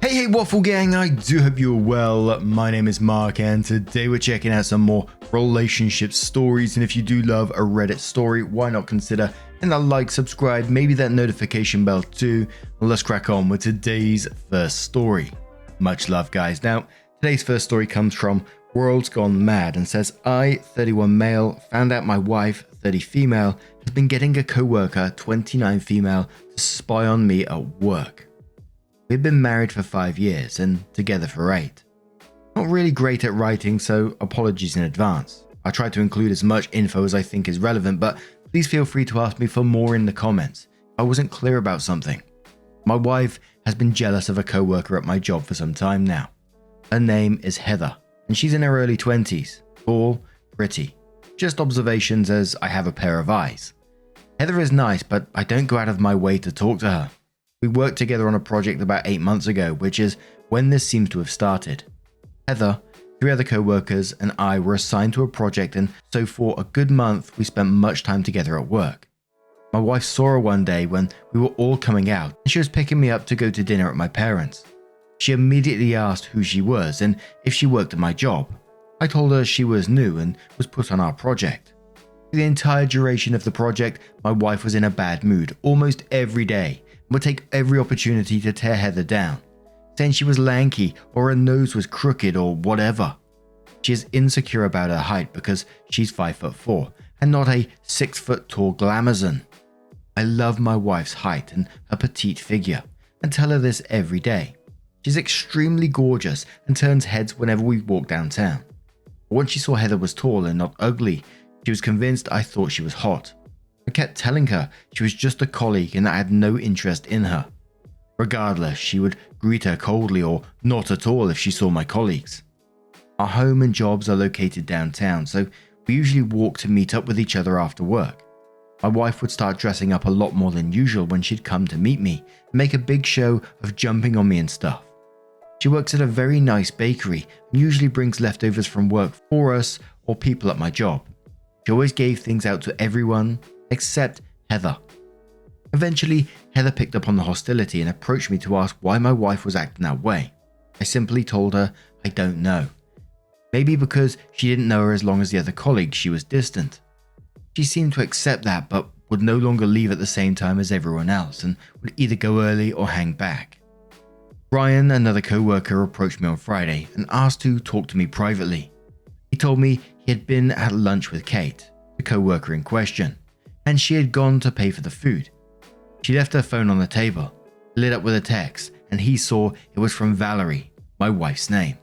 Hey Waffle Gang, I do hope you're well. My name is Mark and today we're checking out some more relationship stories, and if you do love a Reddit story, why not consider hitting that like, subscribe, maybe that notification bell too. Let's crack on with today's first story. Much love guys. Now, today's first story comes from World's Gone Mad and says, I, 31 male, found out my wife, 30 female, has been getting a co-worker, 29 female, to spy on me at work. We've been married for 5 years and together for 8. Not really great at writing, so apologies in advance. I try to include as much info as I think is relevant, but please feel free to ask me for more in the comments if I wasn't clear about something. My wife has been jealous of a co-worker at my job for some time now. Her name is Heather, and she's in her early 20s, tall, pretty. Just observations as I have a pair of eyes. Heather is nice, but I don't go out of my way to talk to her. We worked together on a project about 8 months ago, which is when this seems to have started. Heather, 3 other co-workers, and I were assigned to a project, and so for a good month we spent much time together at work. My wife saw her one day when we were all coming out, and she was picking me up to go to dinner at my parents'. She immediately asked who she was and if she worked at my job. I told her she was new and was put on our project. For the entire duration of the project, my wife was in a bad mood almost every day, would take every opportunity to tear Heather down, saying she was lanky or her nose was crooked or whatever. She is insecure about her height because she's 5'4" and not a 6 foot tall glamazon. I love my wife's height and her petite figure and tell her this every day. She's extremely gorgeous and turns heads whenever we walk downtown. But when she saw Heather was tall and not ugly, she was convinced I thought she was hot. I kept telling her she was just a colleague and that I had no interest in her. Regardless, she would greet her coldly or not at all if she saw my colleagues. Our home and jobs are located downtown, so we usually walk to meet up with each other after work. My wife would start dressing up a lot more than usual when she'd come to meet me and make a big show of jumping on me and stuff. She works at a very nice bakery and usually brings leftovers from work for us or people at my job. She always gave things out to everyone except Heather. Eventually, Heather picked up on the hostility and approached me to ask why my wife was acting that way. I simply told her I don't know. Maybe because she didn't know her as long as the other colleagues, she was distant. She seemed to accept that but would no longer leave at the same time as everyone else and would either go early or hang back. Brian, another co-worker, approached me on Friday and asked to talk to me privately. He told me he had been at lunch with Kate, the co-worker in question, and she had gone to pay for the food. She left her phone on the table, lit up with a text, and he saw it was from Valerie, my wife's name.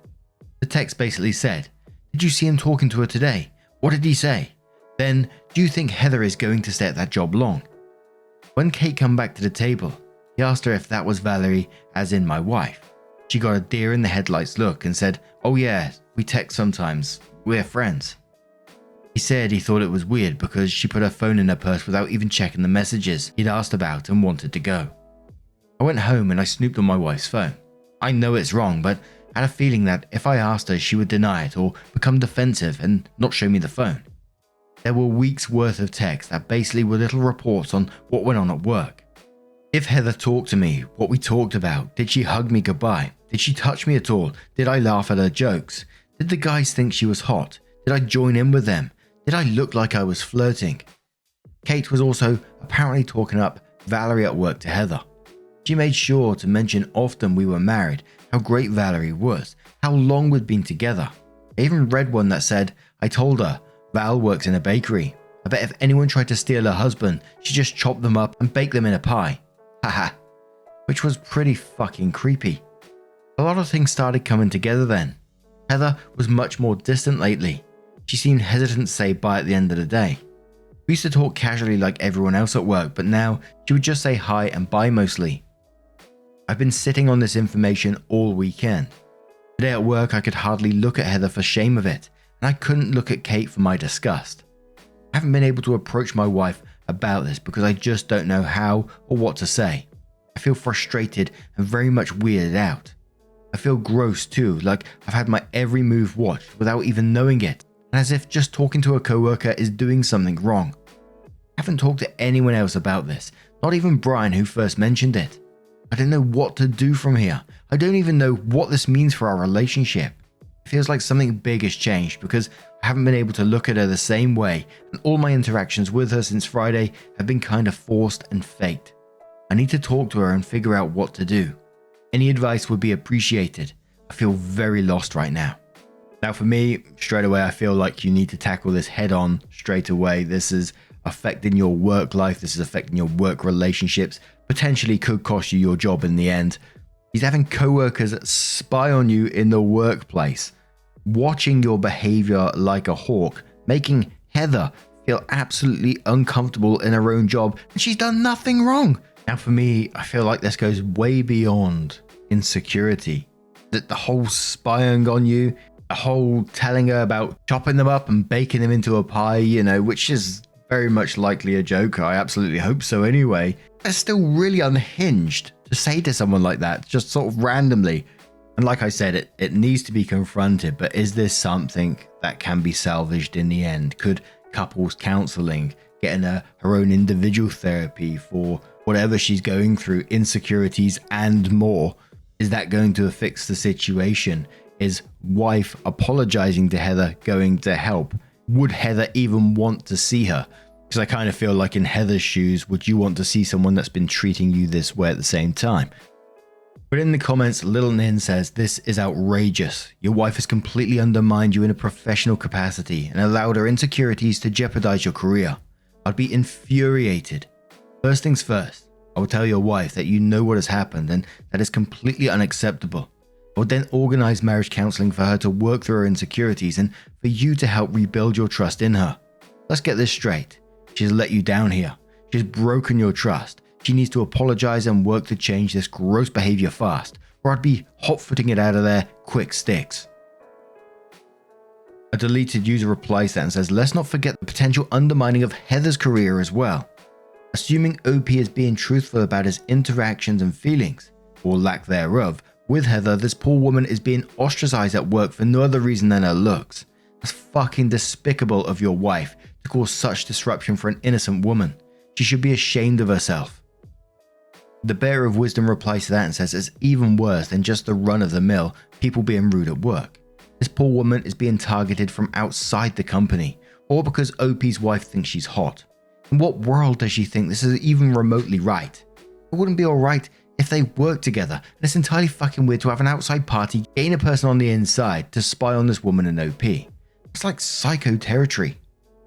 The text basically said, "Did you see him talking to her today? What did he say? Then, do you think Heather is going to stay at that job long?" When Kate came back to the table, he asked her if that was Valerie, as in my wife. She got a deer in the headlights look and said, "Oh yeah, we text sometimes, we're friends." He said he thought it was weird because she put her phone in her purse without even checking the messages he'd asked about and wanted to go. I went home and I snooped on my wife's phone. I know it's wrong, but I had a feeling that if I asked her, she would deny it or become defensive and not show me the phone. There were weeks worth of texts that basically were little reports on what went on at work. If Heather talked to me, what we talked about, did she hug me goodbye? Did she touch me at all? Did I laugh at her jokes? Did the guys think she was hot? Did I join in with them? Did I look like I was flirting? Kate was also apparently talking up Valerie at work to Heather. She made sure to mention often we were married, how great Valerie was, how long we'd been together. I even read one that said, I told her, Val works in a bakery. I bet if anyone tried to steal her husband, she'd just chop them up and bake them in a pie. Haha. Which was pretty fucking creepy. A lot of things started coming together then. Heather was much more distant lately. She seemed hesitant to say bye at the end of the day. We used to talk casually like everyone else at work, but now she would just say hi and bye mostly. I've been sitting on this information all weekend. Today at work I could hardly look at Heather for shame of it, and I couldn't look at Kate for my disgust. I haven't been able to approach my wife about this because I just don't know how or what to say. I feel frustrated and very much weirded out. I feel gross too, like I've had my every move watched without even knowing it. And as if just talking to a coworker is doing something wrong. I haven't talked to anyone else about this, not even Brian who first mentioned it. I don't know what to do from here. I don't even know what this means for our relationship. It feels like something big has changed because I haven't been able to look at her the same way, and all my interactions with her since Friday have been kind of forced and faked. I need to talk to her and figure out what to do. Any advice would be appreciated. I feel very lost right now. Now for me, straight away, I feel like you need to tackle this head on straight away. This is affecting your work life. This is affecting your work relationships. Potentially could cost you your job in the end. He's having coworkers spy on you in the workplace, watching your behavior like a hawk, making Heather feel absolutely uncomfortable in her own job, and she's done nothing wrong. Now for me, I feel like this goes way beyond insecurity. That the whole spying on you, the whole telling her about chopping them up and baking them into a pie, which is very much likely a joke. I absolutely hope so anyway. That's still really unhinged to say to someone like that, just sort of randomly. And like I said, it needs to be confronted, but is this something that can be salvaged in the end? Could couples counseling, getting her own individual therapy for whatever she's going through, insecurities and more, is that going to fix the situation? Is wife apologizing to Heather going to help? Would Heather even want to see her? Because I kind of feel like in Heather's shoes, would you want to see someone that's been treating you this way at the same time? But in the comments, Little Nin says, this is outrageous. Your wife has completely undermined you in a professional capacity and allowed her insecurities to jeopardize your career. I'd be infuriated. First things first, I will tell your wife that you know what has happened and that is completely unacceptable. I would then organize marriage counseling for her to work through her insecurities and for you to help rebuild your trust in her. Let's get this straight. She's let you down here. She's broken your trust. She needs to apologize and work to change this gross behavior fast, or I'd be hot-footing it out of there quick sticks. A deleted user replies that and says, let's not forget the potential undermining of Heather's career as well. Assuming OP is being truthful about his interactions and feelings, or lack thereof, with Heather, this poor woman is being ostracized at work for no other reason than her looks. That's fucking despicable of your wife to cause such disruption for an innocent woman. She should be ashamed of herself. The Bearer of Wisdom replies to that and says it's even worse than just the run-of-the-mill people being rude at work. This poor woman is being targeted from outside the company, or because OP's wife thinks she's hot. In what world does she think this is even remotely right? It wouldn't be alright if they worked together, and it's entirely fucking weird to have an outside party gain a person on the inside to spy on this woman in OP. It's like psycho territory.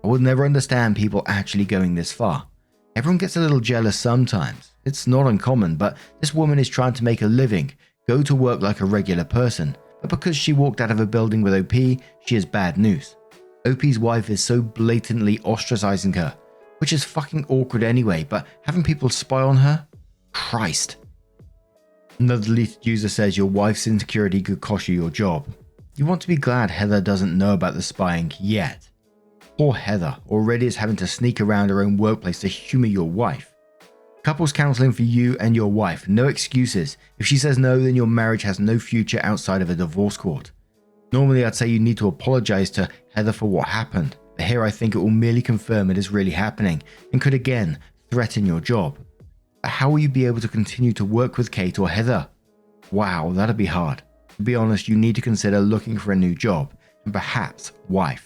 I would never understand people actually going this far. Everyone gets a little jealous sometimes. It's not uncommon, but this woman is trying to make a living, go to work like a regular person, but because she walked out of a building with OP, she is bad news. OP's wife is so blatantly ostracizing her, which is fucking awkward anyway, but having people spy on her? Christ. Another deleted user says your wife's insecurity could cost you your job. You want to be glad Heather doesn't know about the spying yet. Poor Heather already is having to sneak around her own workplace to humor your wife. Couples counseling for you and your wife, no excuses. If she says no, then your marriage has no future outside of a divorce court. Normally I'd say you need to apologize to Heather for what happened, but here I think it will merely confirm it is really happening and could again threaten your job. But how will you be able to continue to work with Kate or Heather? Wow, that'd be hard. To be honest, you need to consider looking for a new job and perhaps wife.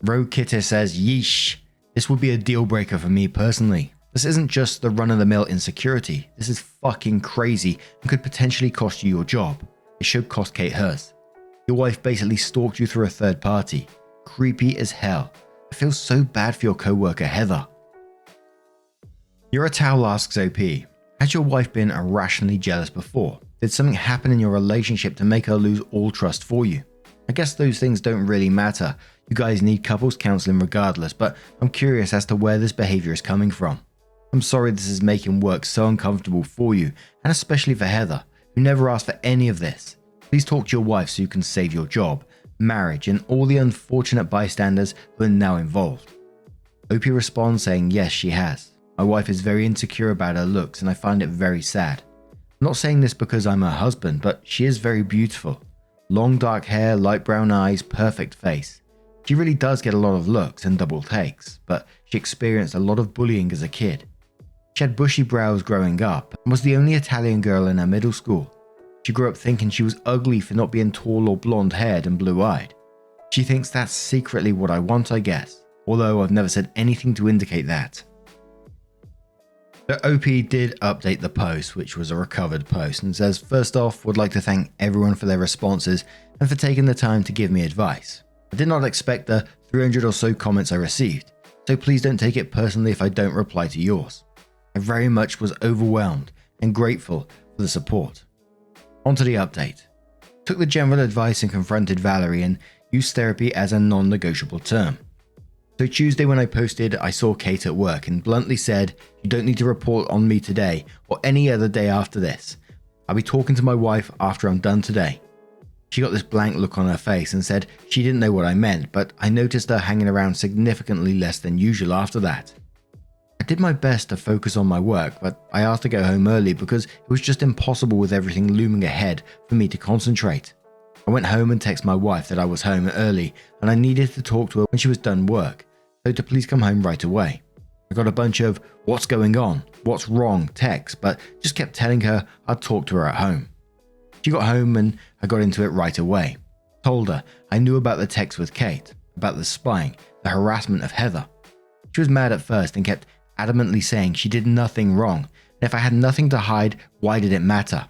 Rogue Kitter says, yeesh, this would be a deal breaker for me personally. This isn't just the run-of-the-mill insecurity. This is fucking crazy and could potentially cost you your job. It should cost Kate hers. Your wife basically stalked you through a third party. Creepy as hell. I feel so bad for your co-worker Heather. Yuratowel asks OP, has your wife been irrationally jealous before? Did something happen in your relationship to make her lose all trust for you? I guess those things don't really matter. You guys need couples counseling regardless, but I'm curious as to where this behavior is coming from. I'm sorry this is making work so uncomfortable for you, and especially for Heather, who never asked for any of this. Please talk to your wife so you can save your job, marriage, and all the unfortunate bystanders who are now involved. OP responds saying yes, she has. My wife is very insecure about her looks and I find it very sad. I'm not saying this because I'm her husband, but she is very beautiful. Long dark hair, light brown eyes, perfect face. She really does get a lot of looks and double takes, but she experienced a lot of bullying as a kid. She had bushy brows growing up and was the only Italian girl in her middle school. She grew up thinking she was ugly for not being tall or blonde haired and blue eyed. She thinks that's secretly what I want, I guess, although I've never said anything to indicate that. The OP did update the post, which was a recovered post, and says, "First off, would like to thank everyone for their responses and for taking the time to give me advice. I did not expect the 300 or so comments I received, so please don't take it personally if I don't reply to yours. I very much was overwhelmed and grateful for the support." On to the update. Took the general advice and confronted Valerie and used therapy as a non-negotiable term. So Tuesday when I posted, I saw Kate at work and bluntly said, "You don't need to report on me today or any other day after this. I'll be talking to my wife after I'm done today." She got this blank look on her face and said she didn't know what I meant, but I noticed her hanging around significantly less than usual after that. I did my best to focus on my work, but I asked to go home early because it was just impossible with everything looming ahead for me to concentrate. I went home and texted my wife that I was home early and I needed to talk to her when she was done work, so to please come home right away. I got a bunch of "what's going on, what's wrong" texts, but just kept telling her I'd talk to her at home. She got home and I got into it right away. Told her I knew about the text with Kate, about the spying, the harassment of Heather. She was mad at first and kept adamantly saying she did nothing wrong, and if I had nothing to hide, why did it matter?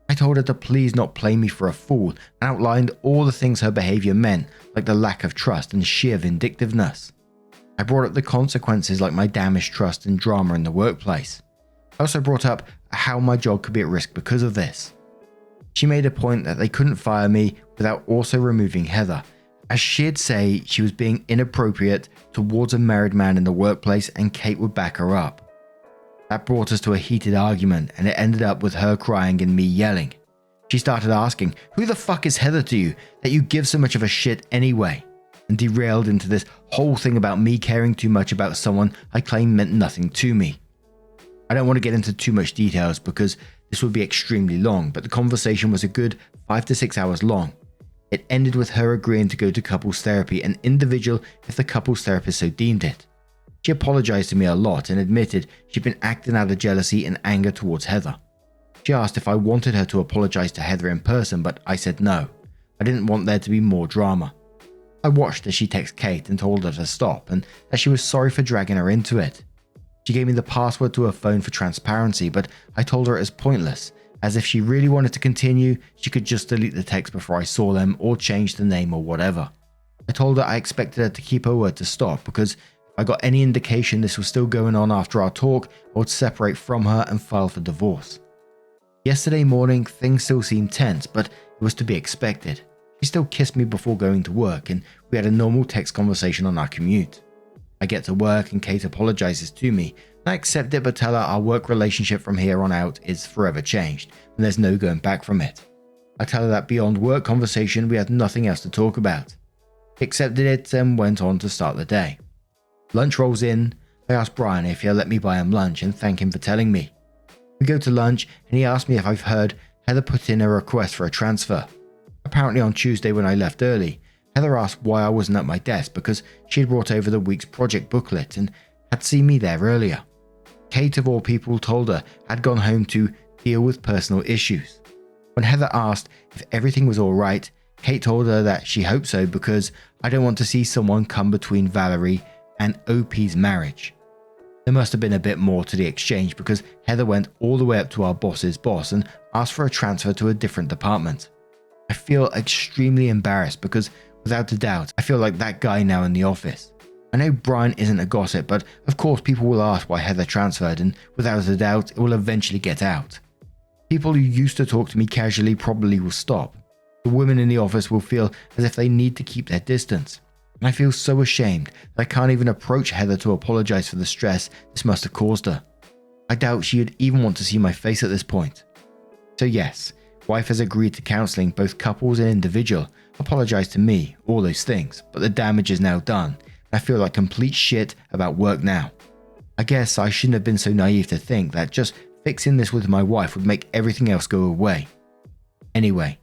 I told her to please not play me for a fool and outlined all the things her behavior meant, like the lack of trust and sheer vindictiveness. I brought up the consequences like my damaged trust and drama in the workplace. I also brought up how my job could be at risk because of this. She made a point that they couldn't fire me without also removing Heather, as she'd say she was being inappropriate towards a married man in the workplace and Kate would back her up. That brought us to a heated argument and it ended up with her crying and me yelling. She started asking, "Who the fuck is Heather to you that you give so much of a shit anyway?" and derailed into this whole thing about me caring too much about someone I claim meant nothing to me. I don't want to get into too much details because this would be extremely long, but the conversation was a good 5 to 6 hours long. It ended with her agreeing to go to couples therapy and individual if the couples therapist so deemed it. She apologized to me a lot and admitted she'd been acting out of jealousy and anger towards Heather. She asked if I wanted her to apologize to Heather in person, but I said no. I didn't want there to be more drama. I watched as she texted Kate and told her to stop and that she was sorry for dragging her into it. She gave me the password to her phone for transparency, but I told her it was pointless, as if she really wanted to continue, she could just delete the text before I saw them or change the name or whatever. I told her I expected her to keep her word to stop because if I got any indication this was still going on after our talk, I would separate from her and file for divorce. Yesterday morning, things still seemed tense, but it was to be expected. She still kissed me before going to work and we had a normal text conversation on our commute. I get to work and Kate apologizes to me. I accept it but tell her our work relationship from here on out is forever changed and there's no going back from it. I tell her that beyond work conversation we had nothing else to talk about. He accepted it and went on to start the day. Lunch rolls in. I ask Brian if he'll let me buy him lunch and thank him for telling me. We go to lunch and he asked me if I've heard Heather put in a request for a transfer. Apparently on Tuesday when I left early, Heather asked why I wasn't at my desk because she had brought over the week's project booklet and had seen me there earlier. Kate of all people told her I'd gone home to deal with personal issues. When Heather asked if everything was alright, Kate told her that she hoped so because I don't want to see someone come between Valerie and OP's marriage. There must have been a bit more to the exchange because Heather went all the way up to our boss's boss and asked for a transfer to a different department. I feel extremely embarrassed because without a doubt, I feel like that guy now in the office. I know Brian isn't a gossip, but of course people will ask why Heather transferred and without a doubt it will eventually get out. People who used to talk to me casually probably will stop. The women in the office will feel as if they need to keep their distance. And I feel so ashamed that I can't even approach Heather to apologize for the stress this must have caused her. I doubt she would even want to see my face at this point. So yes, wife has agreed to counseling both couples and individual, apologized to me, all those things, but the damage is now done. I feel like complete shit about work now. I guess I shouldn't have been so naive to think that just fixing this with my wife would make everything else go away. Anyway,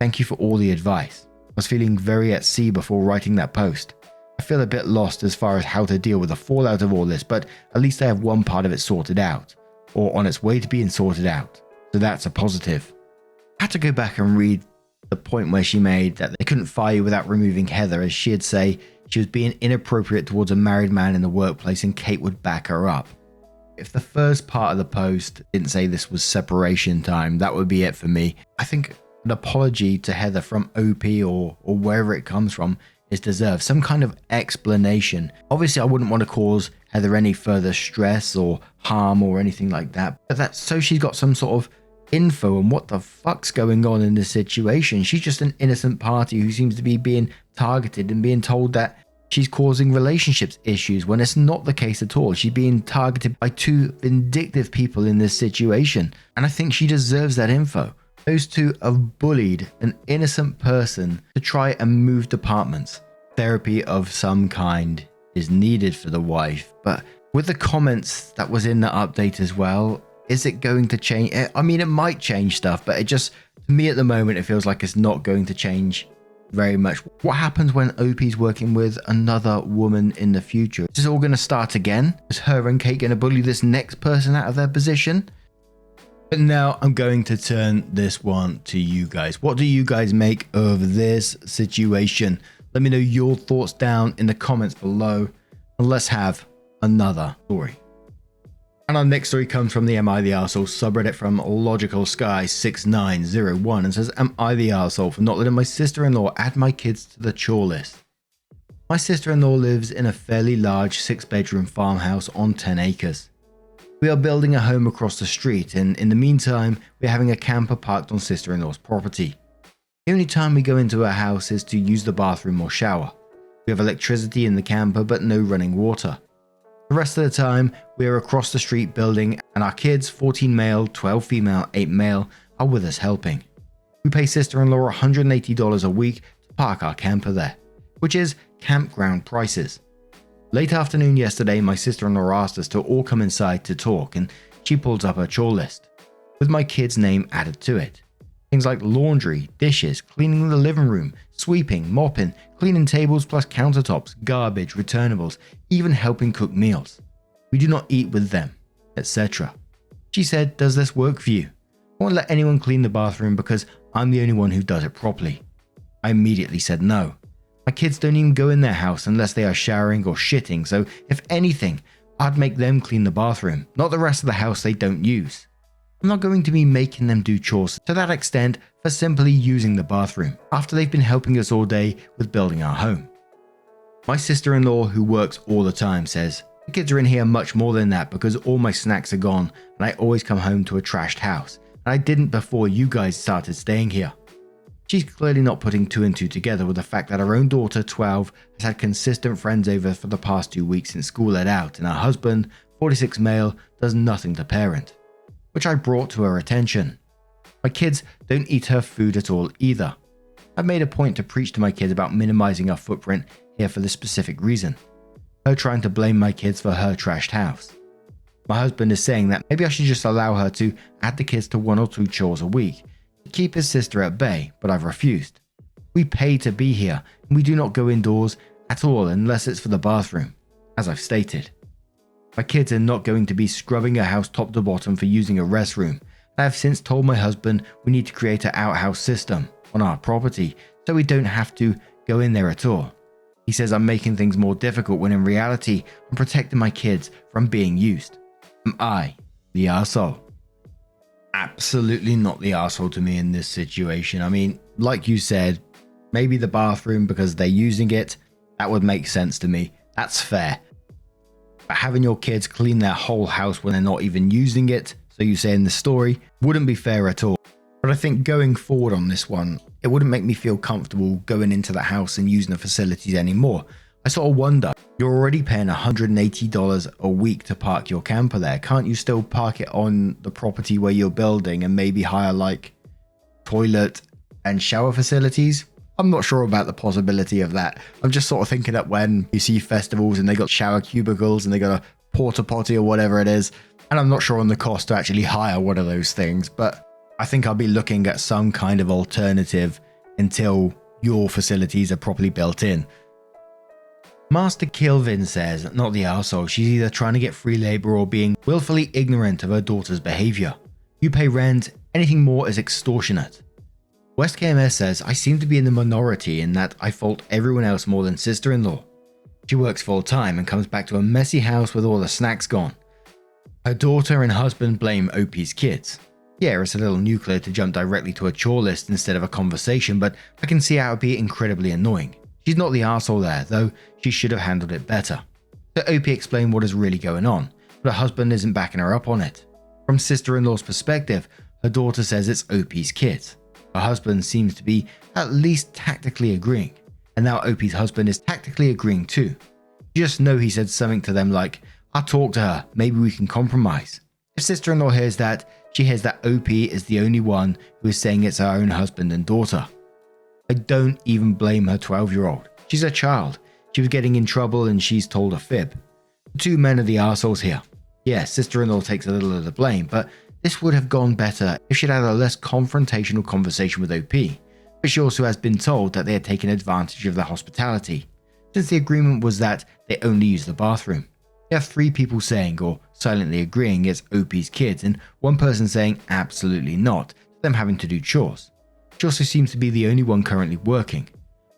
thank you for all the advice. I was feeling very at sea before writing that post. I feel a bit lost as far as how to deal with the fallout of all this, but at least I have one part of it sorted out, or on its way to being sorted out. So that's a positive. I had to go back and read the point where she made that they couldn't fire you without removing Heather, as she'd say she was being inappropriate towards a married man in the workplace and Kate would back her up. If the first part of the post didn't say this was separation time, that would be it for me. I think an apology to Heather from OP or wherever it comes from is deserved. Some kind of explanation. Obviously, I wouldn't want to cause Heather any further stress or harm or anything like that. But that's so she's got some sort of info on what the fuck's going on in this situation. She's just an innocent party who seems to be being targeted and being told that she's causing relationships issues when it's not the case at all. She's being targeted by two vindictive people in this situation. And I think she deserves that info. Those two have bullied an innocent person to try and move departments. Therapy of some kind is needed for the wife, but with the comments that was in the update as well, is it going to change? I mean, it might change stuff, but it just, to me at the moment, it feels like it's not going to change very much. What happens when OP's working with another woman in the future? Is this all going to start again? Is her and Kate going to bully this next person out of their position? But now I'm going to turn this one to you guys. What do you guys make of this situation? Let me know your thoughts down in the comments below, and let's have another story. And our next story comes from the Am I the Arsehole subreddit from Logical Sky 6901 and says, am I the arsehole for not letting my sister-in-law add my kids to the chore list? My sister-in-law lives in a fairly large 6-bedroom farmhouse on 10 acres. We are building a home across the street, and in the meantime, we're having a camper parked on sister-in-law's property. The only time we go into our house is to use the bathroom or shower. We have electricity in the camper, but no running water. The rest of the time, we are across the street building, and our kids, 14 male, 12 female, 8 male, are with us helping. We pay sister-in-law $180 a week to park our camper there, which is campground prices. Late afternoon yesterday, my sister-in-law asked us to all come inside to talk, and she pulls up her chore list, with my kid's name added to it. Things like laundry, dishes, cleaning the living room, sweeping, mopping, cleaning tables plus countertops, garbage, returnables, even helping cook meals. We do not eat with them, etc. She said, does this work for you? I won't let anyone clean the bathroom because I'm the only one who does it properly. I immediately said no. My kids don't even go in their house unless they are showering or shitting, so if anything, I'd make them clean the bathroom, not the rest of the house they don't use. I'm not going to be making them do chores to that extent for simply using the bathroom after they've been helping us all day with building our home. My sister-in-law, who works all the time, says, the kids are in here much more than that because all my snacks are gone and I always come home to a trashed house, and I didn't before you guys started staying here. She's clearly not putting two and two together with the fact that her own daughter, 12, has had consistent friends over for the past 2 weeks since school let out, and her husband, 46 male, does nothing to parent, which I brought to her attention. My kids don't eat her food at all either. I've made a point to preach to my kids about minimizing our footprint here for this specific reason. Her trying to blame my kids for her trashed house. My husband is saying that maybe I should just allow her to add the kids to 1 or 2 chores a week, keep his sister at bay, but I've refused. We pay to be here, and we do not go indoors at all unless it's for the bathroom, as I've stated. My kids are not going to be scrubbing a house top to bottom for using a restroom. I have since told my husband we need to create an outhouse system on our property so we don't have to go in there at all. He says I'm making things more difficult when in reality I'm protecting my kids from being used. Am I the arsehole? Absolutely not the arsehole to me in this situation. I mean, like you said, maybe the bathroom because they're using it, that would make sense to me. That's fair. But having your kids clean their whole house when they're not even using it, so you say in the story, wouldn't be fair at all. But I think going forward on this one, it wouldn't make me feel comfortable going into the house and using the facilities anymore. I sort of wonder, you're already paying $180 a week to park your camper there. Can't you still park it on the property where you're building and maybe hire like toilet and shower facilities? I'm not sure about the possibility of that. I'm just sort of thinking that when you see festivals and they got shower cubicles and they got a porta potty or whatever it is, and I'm not sure on the cost to actually hire one of those things, but I think I'll be looking at some kind of alternative until your facilities are properly built in. Master Kilvin says, not the arsehole, she's either trying to get free labor or being willfully ignorant of her daughter's behavior. You pay rent, anything more is extortionate. West KMS says, I seem to be in the minority in that I fault everyone else more than sister-in-law. She works full time and comes back to a messy house with all the snacks gone. Her daughter and husband blame OP's kids. Yeah, it's a little nuclear to jump directly to a chore list instead of a conversation, but I can see how it would be incredibly annoying. She's not the arsehole there, though she should have handled it better. So OP explained what is really going on, but her husband isn't backing her up on it. From sister-in-law's perspective, her daughter says it's OP's kids. Her husband seems to be at least tactically agreeing, and now OP's husband is tactically agreeing too. You just know he said something to them like, I'll talk to her, maybe we can compromise. If sister-in-law hears that, she hears that OP is the only one who is saying it's her own husband and daughter. I don't even blame her 12-year-old. She's a child. She was getting in trouble and she's told a fib. The two men are the arseholes here. Yeah, sister-in-law takes a little of the blame, but this would have gone better if she'd had a less confrontational conversation with OP. But she also has been told that they had taken advantage of their hospitality, since the agreement was that they only use the bathroom. You have 3 people saying or silently agreeing it's OP's kids and one person saying absolutely not, them having to do chores. She also seems to be the only one currently working.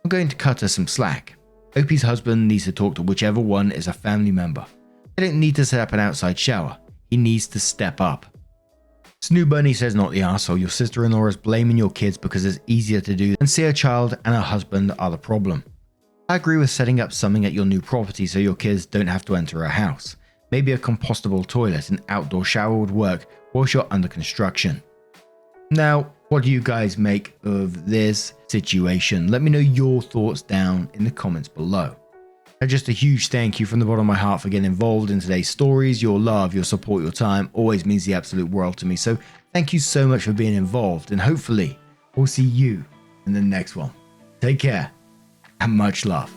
I'm going to cut her some slack. OP's husband needs to talk to whichever one is a family member. They don't need to set up an outside shower. He needs to step up. Snoo Bunny says, not the arsehole, your sister-in-law is blaming your kids because it's easier to do than see her child and her husband are the problem. I agree with setting up something at your new property so your kids don't have to enter a house. Maybe a compostable toilet and outdoor shower would work whilst you're under construction. Now, what do you guys make of this situation? Let me know your thoughts down in the comments below. And just a huge thank you from the bottom of my heart for getting involved in today's stories. Your love, your support, your time always means the absolute world to me. So thank you so much for being involved, and hopefully we'll see you in the next one. Take care and much love.